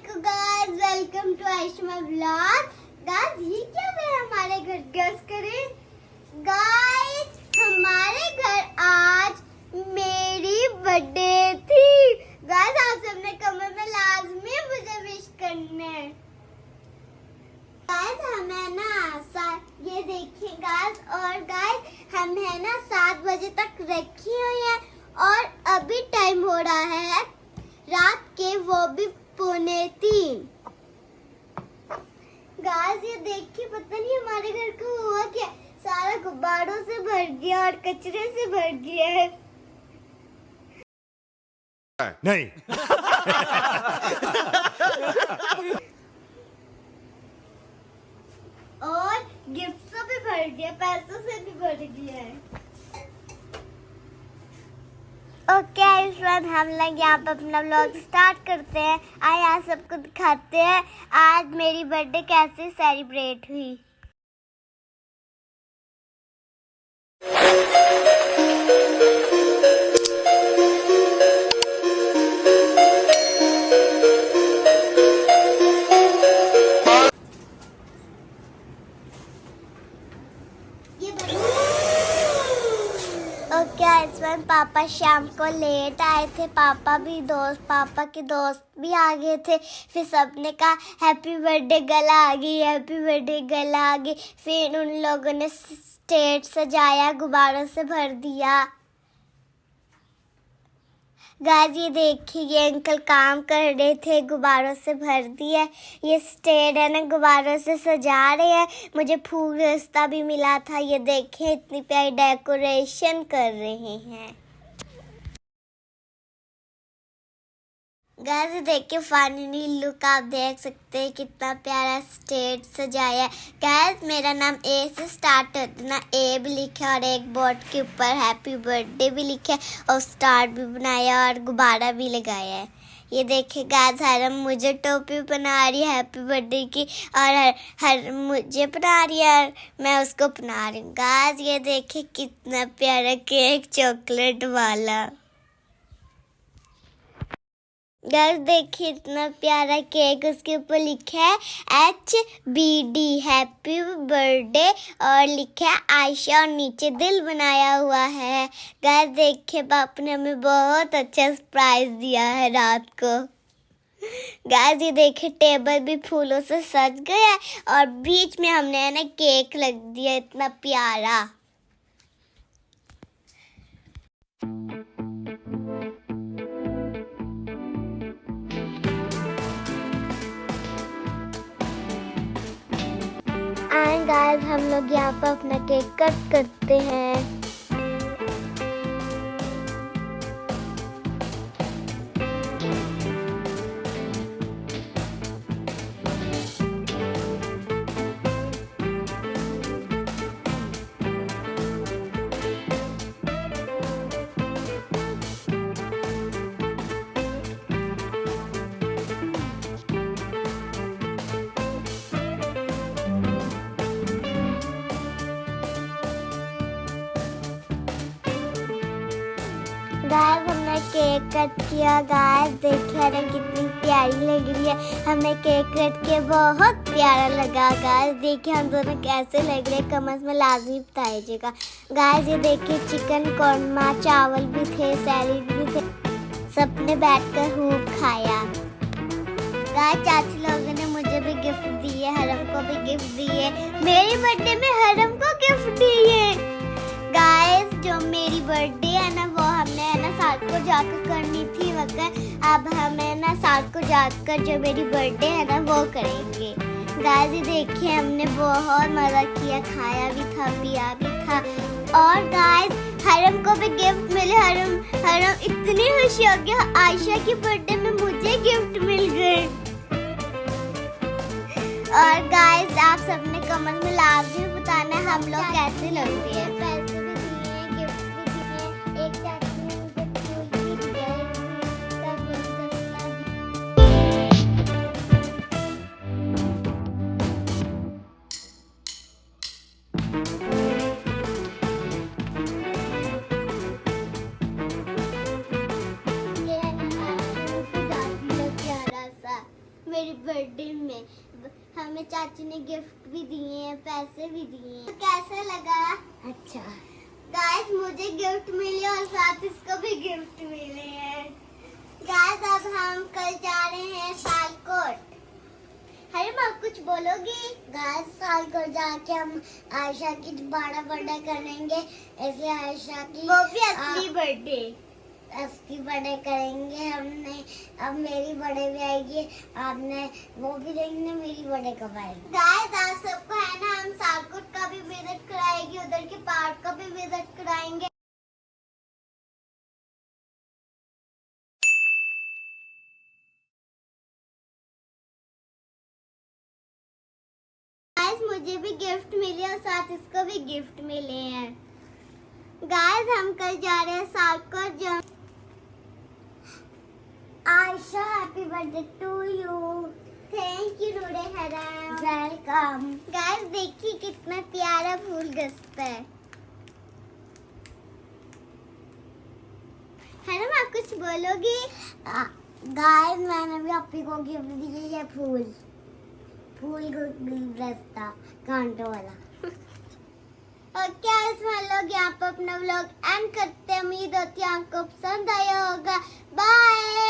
वालेकुम guys, welcome to Ayesha vlog. Guys ये क्या मैं हमारे घर गेस करें। गाइस हमारे घर आज मेरी बर्थडे थी। गाइस आप सबने कमेंट में लाजमी मुझे विश करना है। गाइस हमें ना ये देखिए गाइस, और गाइस हम है ना 7 बजे तक रखी हुई है और अभी टाइम हो रहा है रात के, वो भी 2:45। गाइस ये देखिए, पता नहीं हमारे घर को हुआ क्या, सारा गुब्बारों से भर गया और कचरे से भर गया है। नहीं। और गिफ्ट से भी भर गया, पैसों से भी भर गया है। ओके इस बार हम लोग यहाँ पे अपना व्लॉग स्टार्ट करते हैं। आइए आज सबको दिखाते हैं आज मेरी बर्थडे कैसे सेलिब्रेट हुई। ओके इस बार पापा शाम को लेट आए थे, पापा के दोस्त भी आ गए थे। फिर सबने कहा हैप्पी बर्थडे, गला आ गई, हैप्पी बर्थडे, गला आ गई। फिर उन लोगों ने स्टेज सजाया, गुब्बारों से भर दिया। गाइस ये देखिए, ये अंकल काम कर रहे थे, गुब्बारों से भर दिया। ये स्टेज है ना, गुब्बारों से सजा रहे हैं। मुझे फूल रास्ता भी मिला था। ये देखिए इतनी प्यारी डेकोरेशन कर रहे हैं। गाइस देखिए फाइनली लुक आप देख सकते हैं, कितना प्यारा स्टेज सजाया। गाइस मेरा नाम ए से स्टार्ट होता है ना, ए भी लिखा और एक बोर्ड के ऊपर हैप्पी बर्थडे भी लिखा है और स्टार भी बनाया और गुब्बारा भी लगाया है। ये देखिए गाइस हरम मुझे टोपी बना रही है हैप्पी बर्थडे की, और हर मुझे बना रही है और मैं उसको बना रही हूँ। गाइस ये देखिए कितना प्यारा केक, चॉकलेट वाला। गाइस देखिए इतना प्यारा केक, उसके ऊपर लिखा है HBD हैप्पी बर्थडे और लिखा है आयशा और नीचे दिल बनाया हुआ है। गाइस देखिए पापा ने हमें बहुत अच्छा सरप्राइज दिया है रात को। गाइस ये देखिए टेबल भी फूलों से सज गया और बीच में हमने है ना केक लग दिया, इतना प्यारा। एंड गाइस हम लोग यहाँ पर अपना केक कट करते हैं। गाइस हमने केक कट किया। गाइस देखिए हमें कितनी प्यारी लग रही है, हमें केक कट के बहुत प्यारा लगा। गाइस देखिए हम दोनों कैसे लग रहे हैं, कमेंट्स में लाजमी बताइएगा। गाइस ये देखिए चिकन कोरमा, चावल भी थे, सैलेड भी थे, सबने बैठकर खूब खाया। गाइस चाची लोगों ने मुझे भी गिफ्ट दिए, हरम को भी गिफ्ट दिए, मेरी बर्थडे में हरम को गिफ्ट दिए। गाइस जो मेरी बर्थडे है ना, वो हमने है ना साथ को जाकर करनी थी, मगर अब हमें ना साथ को जाकर जो मेरी बर्थडे है ना वो करेंगे। गाइस ये देखिए हमने बहुत मजा किया, खाया भी था, पिया भी था। और गाइस हरम को भी गिफ्ट मिले। हरम इतनी खुशी हो गया, आयशा की बर्थडे में मुझे गिफ्ट मिल गए। और गाइस आप सबने कमेंट में लाजमी बताना हम लोग कैसे लगते हैं। पैसे भी दिए, गिफ्ट भी दिए, एक चाची ने मुझे फूल भी दिया है, सब गुलदस्ता मेरी बर्थडे में हमें चाची ने गिफ्ट भी दिए हैं, पैसे भी दिए हैं। कैसा लगा? अच्छा गाइस, मुझे गिफ्ट मिले और साथ इसको भी गिफ्ट मिले हैं। गाइस, अब हम कल जा रहे हैं सालकोट। अरे माँ कुछ बोलोगी? गाइस, सालकोट जाके हम आयशा की दोबारा बर्थडे करेंगे, इसलिए आयशा की वो भी असली बर्थडे करेंगे हमने। अब मेरी बर्थडे भी आएगी, आपने वो भी देखेंगे मेरी बर्थडे कब आएगी। गाइस, आप सबको है ना, हम सालकोट का भी विजिट कराएंगे, उधर के पार्क का भी विजिट कराएंगे। गाइस, मुझे भी गिफ्ट मिले और साथ इसको भी गिफ्ट मिले हैं। गाइस, हम कल जा रहे हैं Sialkot. Ayesha, happy birthday to you. Thank you Noor-e Haram. Welcome. Guys, देखिए कितना प्यारा फूल गसता है। हराम, आप कुछ बोलोगी? गाइस, मैंने भी अपनी को गिफ्ट दिया ये फूल गसता कांटों वाला। ओके, इसमें लोग यहाँ पर अपना व्लॉग एंड करते हैं। उम्मीद होती है आपको पसंद आया होगा। बाय।